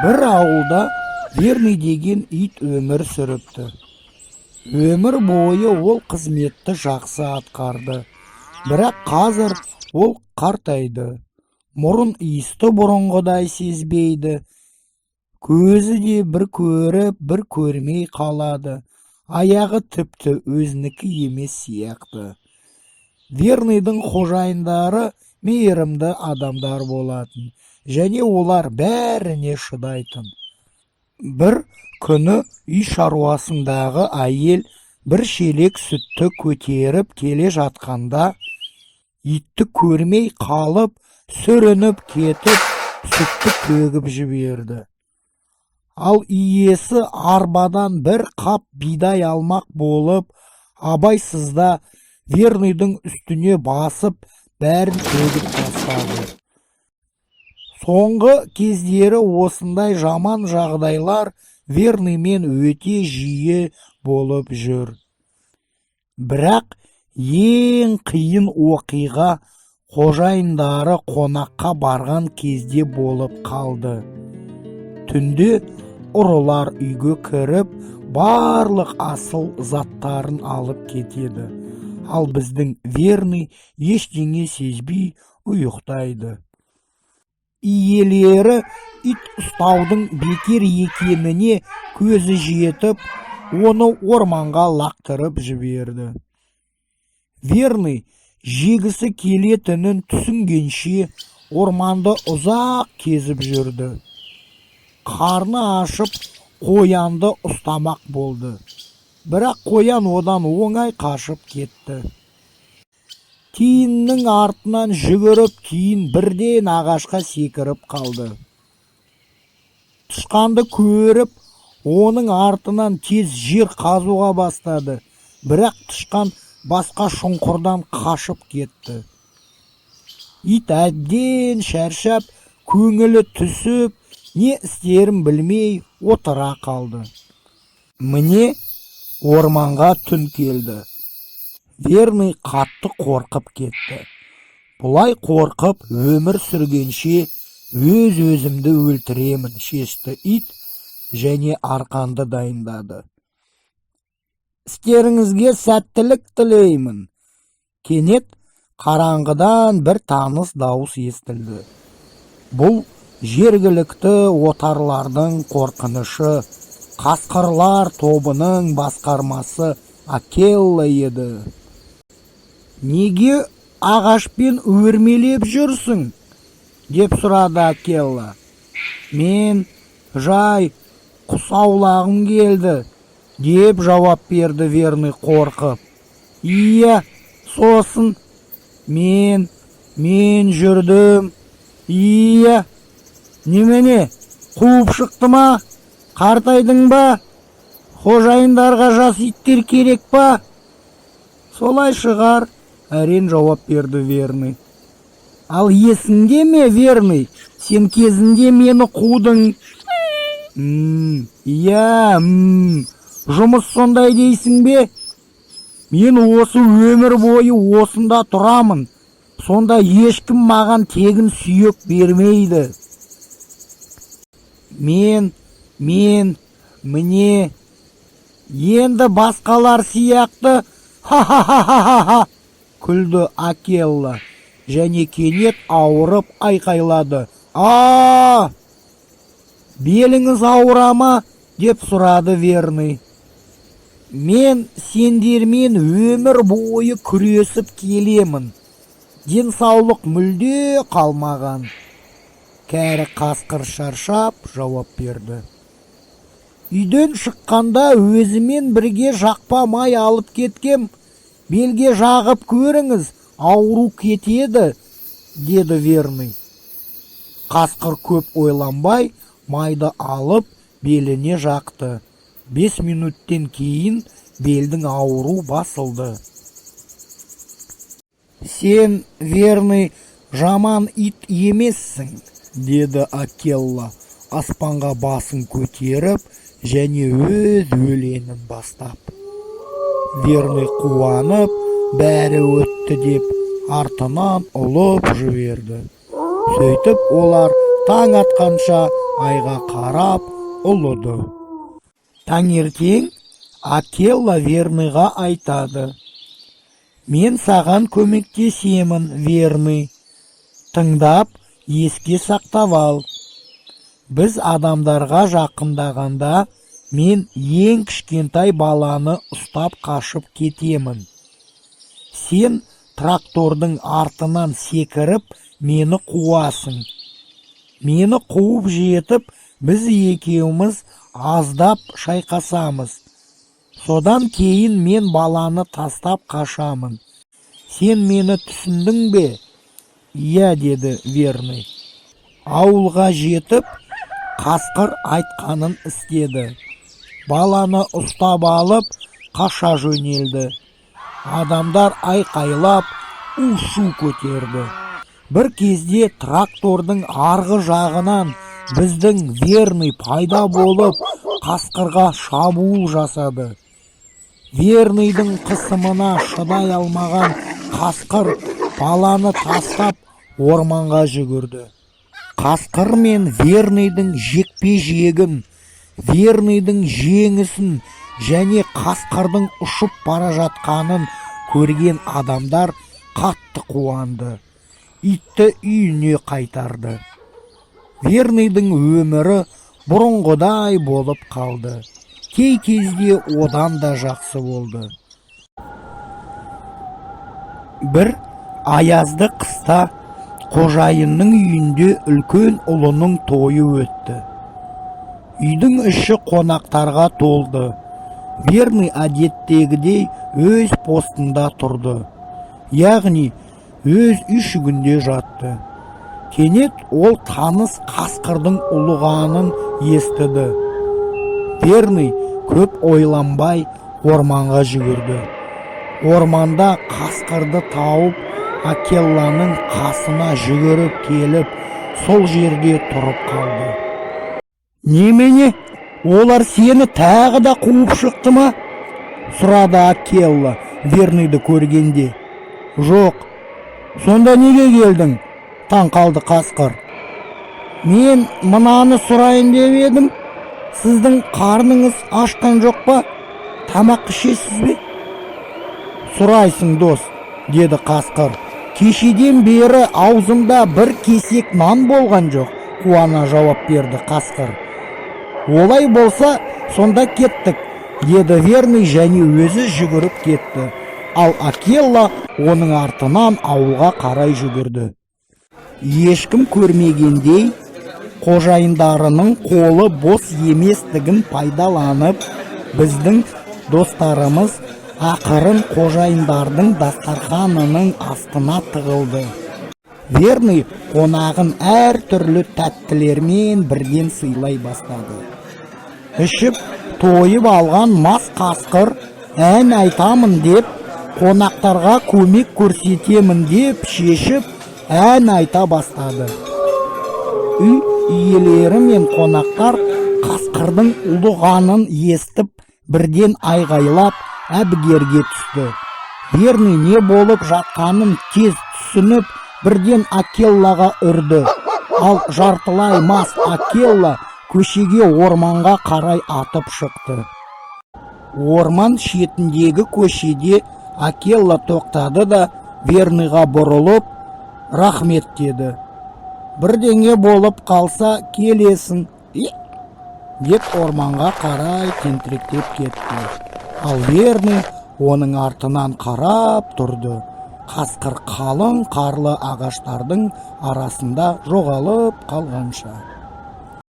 Бір ауылда Верный деген ит өмір сүріпті. Өмір бойы ол қызметті жақсы атқарды. Бірақ қазір ол қартайды. Мұрын иісті бұрынғыдай сезбейді. Көзі де бір көріп, бір көрмей қалады. Аяғы тіпті өзінікі емес сияқты. Верныйдың қожайындары мейірімді адамдар болатын, және олар бәріне шыдайтын. Бір күні үй шаруасындағы әйел бір шелек сүтті көтеріп келе жатқанда, итті көрмей қалып, сүрініп кетіп, сүтті төгіп жіберді. Ал иесі арбадан бір қап бидай алмақ болып, абайсызда Верныйдың үстіне басып, бәрін төгіп тастады. Соңғы кездері осындай жаман жағдайлар Верныймен өте жиі болып жүр. Бірақ ең қиын оқиға қожайындары қонаққа барған кезде болып қалды. Түнде ұрылар үйге кіріп, барлық асыл заттарын алып кетеді. Ал біздің Верный ештеңе сезбей ұйықтайды. Иелері ит ұстаудың бекер екеніне көзі жетіп, оны орманға лақтырып жіберді. Верный жегісі келетінін түсінгенше орманды ұзақ кезіп жүрді. Қарны ашып, қоянды ұстамақ болды. Бірақ қоян одан оңай қашып кетті. Тиіннің артынан жүгіріп, тиін бірден ағашқа секіріп қалды. Тышқанды көріп, оның артынан тез жер қазуға бастады. Бірақ тышқан басқа шұңқырдан қашып кетті. Ит әбден шаршап, көңілі түсіп, не істерін білмей отыра қалды. Міне орманға түн келді. Верный қатты қорқып кетті. Бұлай қорқып өмір сүргенше өз-өзімді өлтіремін шешті ит және арқанды дайындады. Істеріңізге сәттілік тілеймін. Кенет қараңғыдан бір таныс дауыс естілді. Бұл жергілікті отарлардың қорқынышы, қасқырлар тобының басқармасы Акелла еді. Неге ағашпен өрмелеп жүрсің? Деп сұрады Акелла. Мен жай құс аулағым келді, деп жауап берді Верный қорқып. Ия, сосын мен жүрдім. Ия, немене, қуып шықты ма? Қартайдың ба? Қожайындарға жас иттер керек па? Солай шығар, әрен жауап берді Верный. Ал есіңде ме, Верный, сен кезінде мені қудың? Иә, жұмыс сондай дейсің бе? Мен осы өмір бойы осында тұрамын. Сонда ешкім маған тегін сүйек бермейді. Міне, енді басқалар сияқты ха-ха-ха-ха-ха күлді Акелла және кенет ауырып айқайлады. Беліңіз ауырама? Деп сұрады Верный. Мен сендермен өмір бойы күресіп келемін. Денсаулық мүлде қалмаған. Кәрі қасқыр шаршап жауап берді. Үйден шыққанда өзімен бірге жақпа май алып кеткем. Белге жағып көріңіз, ауру кетеді, деді Верный. Қасқыр көп ойланбай майды алып беліне жақты. 5 минуттен кейін белдің ауру басылды. Сен, Верный, жаман ит емессің, деді Акелла аспанға басын көтеріп және өз өлеңін бастап. Верный қуанып, бәрі өтті деп артынан ұлып жіберді. Сөйтіп олар таң атқанша айға қарап ұлыды. Таңертең Акелла Верныйға айтады: «Мен саған көмектесемін, Верный. Тыңдап, еске сақтап ал. Біз адамдарға жақындағанда, мен ең кішкентай баланы ұстап қашып кетемін. Сен трактордың артынан секіріп, мені қуасың. Мені қуып жетіп, біз екеуміз аздап шайқасамыз. Содан кейін мен баланы тастап қашамын. Сен мені түсіндің бе?» «Иә», деді Верный. Ауылға жетіп, қасқыр айтқанын істеді. Баланы ұстап алып, қаша жөнелді. Адамдар айқайлап, у-шу көтерді. Бір кезде трактордың арғы жағынан біздің Верный пайда болып, қасқырға шабуыл жасады. Верныйдың қысымына шыдай алмаған қасқыр баланы тастап орманға жүгірді. Қасқыр мен Верныйдың жекпе-жегін, Верныйдың жеңісін және қасқырдың ұшып бара жатқанын көрген адамдар қатты қуанды. Итті үйіне қайтарды. Верныйдың өмірі бұрынғыдай болып қалды. Кей кезде одан да жақсы болды. Бір аязды қыста қожайынның үйінде үлкен ұлының тойы өтті. Үйдің іші қонақтарға толды. Верный әдеттегідей өз постында тұрды. Яғни өз үйшігінде жатты. Кенет ол таныс қасқырдың ұлығанын естіді. Верный көп ойланбай орманға жүгірді. Орманда қасқырды тауып, Акелланың қасына жүгіріп келіп, сол жерде тұрып қалды. «Немене, олар сені тағы да қуып шықты ма?» сұрады Акелла Верныйды көргенде. «Жоқ, сонда неге келдің?» таң қалды қасқыр. «Мен мынаны сұрайын деп едім. Сіздің қарныңыз ашқан жоқ па? Тамақ ішесіз бе?» «Сұрайсың, дос», деді қасқыр. «Кешеден бері аузымда бір кесек нан болған жоқ», қуана жауап берді қасқыр. «Олай болса, сонда кеттік», деді Верный және өзі жүгіріп кетті. Ал Акелла оның артынан ауылға қарай жүгірді. Ешкім көрмегендей, қожайындарының қолы бос еместігін пайдаланып, біздің достарымыз ақырын қожайындардың дастарханының астына тығылды. Верный қонағын әр түрлі тәттілермен бірден сыйлай бастады. Ішіп, тойып алған мас қасқыр ән айтамын деп, қонақтарға көмек көрсетемін деп шешіп, ән айта бастады. Үй иелері мен қонақтар қасқырдың ұлығанын естіп, бірден айғайлап, әбігерге түсті. Верный не болып жатқанын тез түсініп, бірден Акеллаға үрді. Ал жартылай мас Акелла көшеге орманға қарай атып шықты. Орман шетіндегі көшеде Акелла тоқтады да Верныйға бұрылып, «Рахмет», деді. «Бірдеңе болып қалса келесің», деп орманға қарай тентіректеп кетті. Ал Верный оның артынан қарап тұрды. Қасқыр қалың қарлы ағаштардың арасында жоғалып қалғанша.